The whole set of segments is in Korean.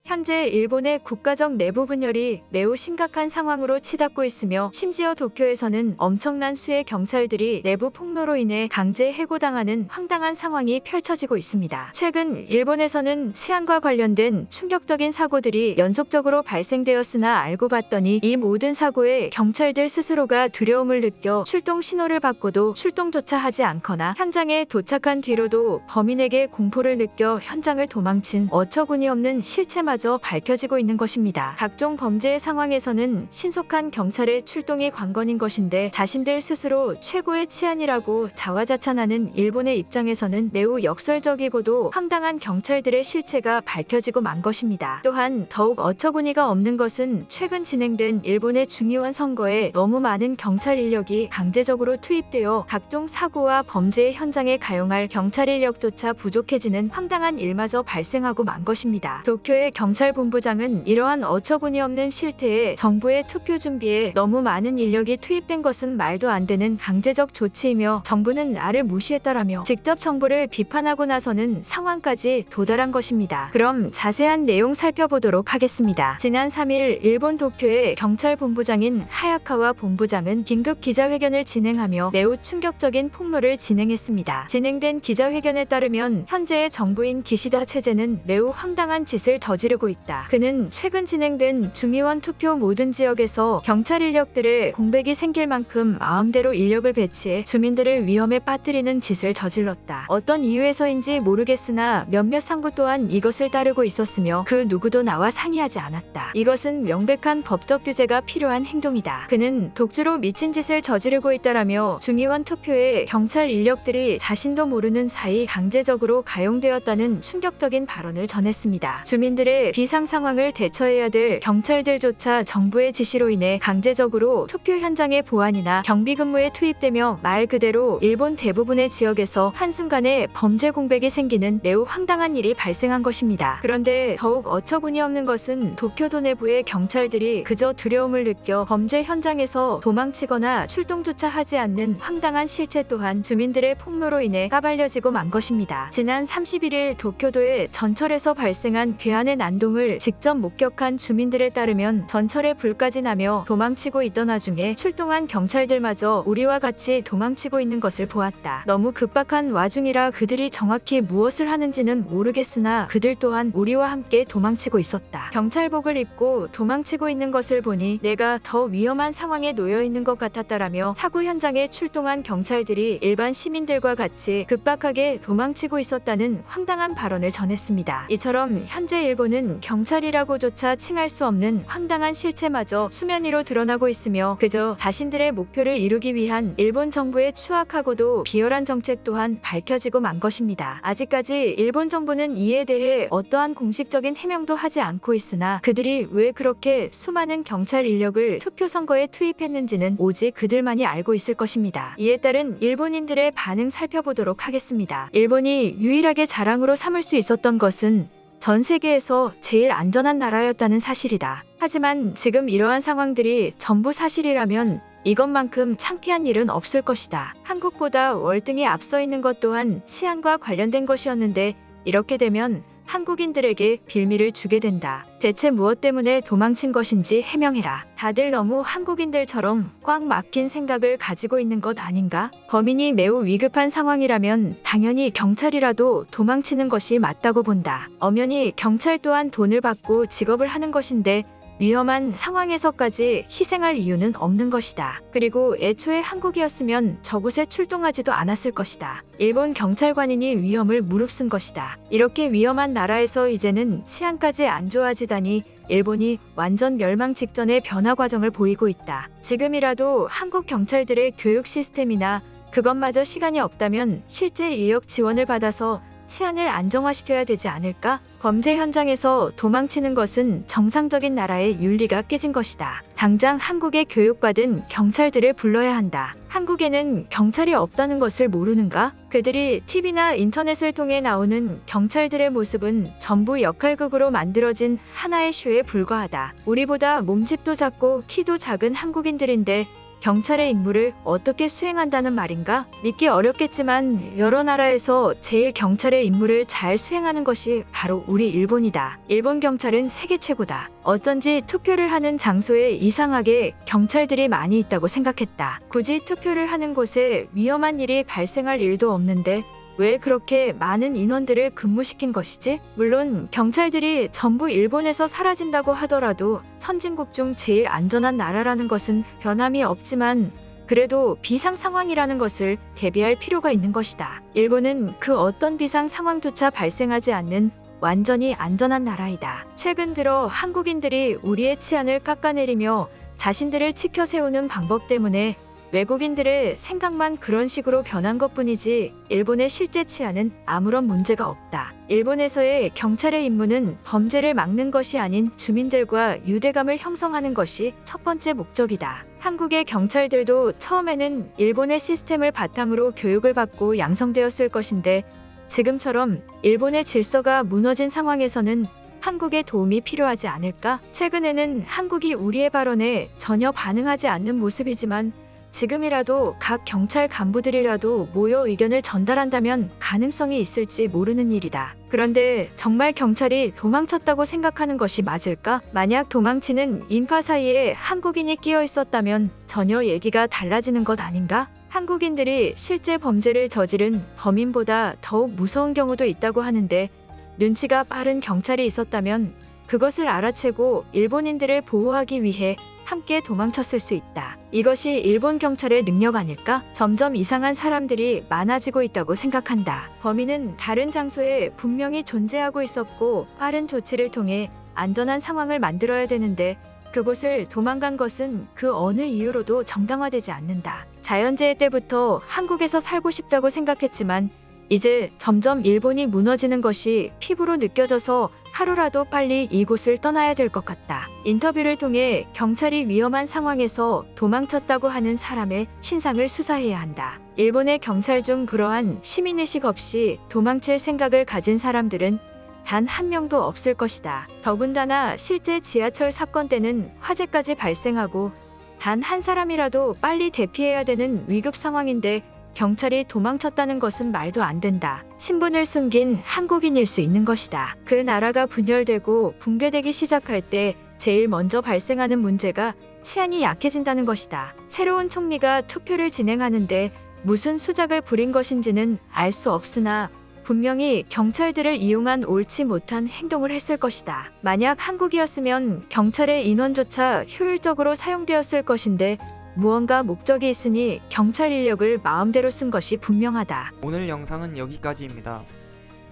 현재 일본의 국가적 내부 분열이 매우 심각한 상황으로 치닫고 있으며 심지어 도쿄에서는 엄청난 수의 경찰들이 내부 폭로로 인해 강제 해고당하는 황당한 상황이 펼쳐지고 있습니다. 최근 일본에서는 치안과 관련된 충격적인 사고들이 연속적으로 발생되었으나 알고 봤더니 이 모든 사고에 경찰들 스스로가 두려움을 느껴 출동 신호를 받고도 출동조차 하지 않거나 현장에 도착한 뒤로도 범인에게 공포를 느껴 현장을 도망친 어처구니없는 실체마저 밝혀지고 있는 것입니다. 각종 범죄의 상황에서는 신속한 경찰의 출동이 관건인 것인데 자신들 스스로 최고의 치안이라고 자화자찬하는 일본의 입장에서는 매우 역설적이고도 황당한 경찰들의 실체가 밝혀지고 만 것입니다. 또한 더욱 어처구니가 없는 것은 최근 진행된 일본의 중의원 선거에 너무 많은 경찰 인력이 강제적으로 투입되어 각종 사고와 범죄의 현장에 가용할 경찰 인력조차 부족해지는 황당한 일마저 발생하고 만 것입니다. 도쿄의 경찰본부장은 이러한 어처구니없는 실태에 정부의 투표 준비에 너무 많은 인력이 투입된 것은 말도 안 되는 강제적 조치이며 정부는 나를 무시했다라며 직접 정부를 비판하고 나서는 상황까지 도달한 것입니다. 그럼 자세한 내용 살펴보도록 하겠습니다. 지난 3일 일본 도쿄의 경찰본부장인 하야카와 본부장은 긴급 기자회견을 진행하며 매우 충격적인 폭로를 진행했습니다. 진행된 기자회견에 따르면 현재의 정부인 기시다 체제는 매우 황당한 짓을 저지르고 있다. 그는 최근 진행된 중의원 투표 모든 지역에서 경찰 인력들의 공백이 생길 만큼 마음대로 인력을 배치해 주민들을 위험에 빠뜨리는 짓을 저질렀다. 어떤 이유에서인지 모르겠으나 몇몇 상부 또한 이것을 따르고 있었으며 그 누구도 나와 상의하지 않았다. 이것은 명백한 법적 규제가 필요한 행동이다. 그는 독주로 미친 짓을 저지르고 있다라며 중의원 투표에 경찰 인력들이 자신도 모르는 사이 강제적으로 가용되었다는 충격적인 발언을 전했습니다. 주민들의 비상 상황을 대처해야 될 경찰들조차 정부의 지시로 인해 강제적으로 투표 현장의 보안이나 경비 근무에 투입되며 말 그대로 일본 대부분의 지역에서 한순간에 범죄 공백이 생기는 매우 황당한 일이 발생한 것입니다. 그런데 더욱 어처구니없는 것은 도쿄도 내부의 경찰들이 그저 두려움을 느껴 범죄 현장에서 도망치거나 출동조차 하지 않는 황당한 실체 또한 주민들의 폭로로 인해 까발려지고 만 것입니다. 지난 31일 도쿄도의 전철에서 발생한 괴한의 난동을 직접 목격한 주민들에 따르면 전철에 불까지 나며 도망치고 있던 와중에 출동한 경찰들마저 우리와 같이 도망치고 있는 것을 보았다. 너무 급박한 와중이라 그들이 정확히 무엇을 하는지는 모르겠으나 그들 또한 우리와 함께 도망치고 있었다. 경찰복을 입고 도망치고 있는 것을 보니 내가 더 위험한 상황에 놓여 있는 것 같았다라며 사고 현장에 출동한 경찰들이 일반 시민들과 같이 급박하게 도망치고 있었다는 황당한 발언을 전했습니다. 이처럼 현재 일본은 경찰이라고조차 칭할 수 없는 황당한 실체마저 수면 위로 드러나고 있으며 그저 자신들의 목표를 이루기 위한 일본 정부의 추악하고도 비열한 정책 또한 밝혀지고 만 것입니다. 아직까지 일본 정부는 이에 대해 어떠한 공식적인 해명도 하지 않고 있으나 그들이 왜 그렇게 수많은 경찰 인력을 투표 선거에 투입했는지는 오직 그들만이 알고 있을 것입니다. 이에 따른 일본인들의 반응 살펴보도록 하겠습니다. 일본이 유일하게 자랑으로 삼을 수 있었던 것은 전 세계에서 제일 안전한 나라였다는 사실이다. 하지만 지금 이러한 상황들이 전부 사실이라면 이것만큼 창피한 일은 없을 것이다. 한국보다 월등히 앞서 있는 것 또한 치안과 관련된 것이었는데 이렇게 되면 한국인들에게 빌미를 주게 된다. 대체 무엇 때문에 도망친 것인지 해명해라. 다들 너무 한국인들처럼 꽉 막힌 생각을 가지고 있는 것 아닌가? 범인이 매우 위급한 상황이라면 당연히 경찰이라도 도망치는 것이 맞다고 본다. 엄연히 경찰 또한 돈을 받고 직업을 하는 것인데 위험한 상황에서까지 희생할 이유는 없는 것이다. 그리고 애초에 한국이었으면 저곳에 출동하지도 않았을 것이다. 일본 경찰관인이 위험을 무릅쓴 것이다. 이렇게 위험한 나라에서 이제는 치안까지 안 좋아지다니 일본이 완전 멸망 직전의 변화 과정을 보이고 있다. 지금이라도 한국 경찰들의 교육 시스템이나 그것마저 시간이 없다면 실제 인력 지원을 받아서 치안을 안정화시켜야 되지 않을까? 범죄 현장에서 도망치는 것은 정상적인 나라의 윤리가 깨진 것이다. 당장 한국에 교육받은 경찰들을 불러야 한다. 한국에는 경찰이 없다는 것을 모르는가? 그들이 TV나 인터넷을 통해 나오는 경찰들의 모습은 전부 역할극으로 만들어진 하나의 쇼에 불과하다. 우리보다 몸집도 작고 키도 작은 한국인들인데 경찰의 임무를 어떻게 수행한다는 말인가? 믿기 어렵겠지만 여러 나라에서 제일 경찰의 임무를 잘 수행하는 것이 바로 우리 일본이다. 일본 경찰은 세계 최고다. 어쩐지 투표를 하는 장소에 이상하게 경찰들이 많이 있다고 생각했다. 굳이 투표를 하는 곳에 위험한 일이 발생할 일도 없는데 왜 그렇게 많은 인원들을 근무시킨 것이지? 물론 경찰들이 전부 일본에서 사라진다고 하더라도 선진국 중 제일 안전한 나라라는 것은 변함이 없지만 그래도 비상 상황이라는 것을 대비할 필요가 있는 것이다. 일본은 그 어떤 비상 상황조차 발생하지 않는 완전히 안전한 나라이다. 최근 들어 한국인들이 우리의 치안을 깎아내리며 자신들을 지켜 세우는 방법 때문에 외국인들의 생각만 그런 식으로 변한 것뿐이지 일본의 실제 치안은 아무런 문제가 없다. 일본에서의 경찰의 임무는 범죄를 막는 것이 아닌 주민들과 유대감을 형성하는 것이 첫 번째 목적이다. 한국의 경찰들도 처음에는 일본의 시스템을 바탕으로 교육을 받고 양성되었을 것인데 지금처럼 일본의 질서가 무너진 상황에서는 한국의 도움이 필요하지 않을까? 최근에는 한국이 우리의 발언에 전혀 반응하지 않는 모습이지만 지금이라도 각 경찰 간부들이라도 모여 의견을 전달한다면 가능성이 있을지 모르는 일이다. 그런데 정말 경찰이 도망쳤다고 생각하는 것이 맞을까? 만약 도망치는 인파 사이에 한국인이 끼어 있었다면 전혀 얘기가 달라지는 것 아닌가? 한국인들이 실제 범죄를 저지른 범인보다 더욱 무서운 경우도 있다고 하는데 눈치가 빠른 경찰이 있었다면 그것을 알아채고 일본인들을 보호하기 위해 함께 도망쳤을 수 있다. 이것이 일본 경찰의 능력 아닐까? 점점 이상한 사람들이 많아지고 있다고 생각한다. 범인은 다른 장소에 분명히 존재하고 있었고 빠른 조치를 통해 안전한 상황을 만들어야 되는데 그곳을 도망간 것은 그 어느 이유로도 정당화되지 않는다. 자연재해 때부터 한국에서 살고 싶다고 생각했지만 이제 점점 일본이 무너지는 것이 피부로 느껴져서 하루라도 빨리 이곳을 떠나야 될 것 같다. 인터뷰를 통해 경찰이 위험한 상황에서 도망쳤다고 하는 사람의 신상을 수사해야 한다. 일본의 경찰 중 그러한 시민의식 없이 도망칠 생각을 가진 사람들은 단 한 명도 없을 것이다. 더군다나 실제 지하철 사건 때는 화재까지 발생하고 단 한 사람이라도 빨리 대피해야 되는 위급 상황인데 경찰이 도망쳤다는 것은 말도 안 된다. 신분을 숨긴 한국인일 수 있는 것이다. 그 나라가 분열되고 붕괴되기 시작할 때 제일 먼저 발생하는 문제가 치안이 약해진다는 것이다. 새로운 총리가 투표를 진행하는데 무슨 수작을 부린 것인지는 알 수 없으나 분명히 경찰들을 이용한 옳지 못한 행동을 했을 것이다. 만약 한국이었으면 경찰의 인원조차 효율적으로 사용되었을 것인데 무언가 목적이 있으니 경찰 인력을 마음대로 쓴 것이 분명하다. 오늘 영상은 여기까지입니다.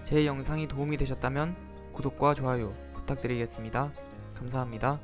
제 영상이 도움이 되셨다면 구독과 좋아요 부탁드리겠습니다. 감사합니다.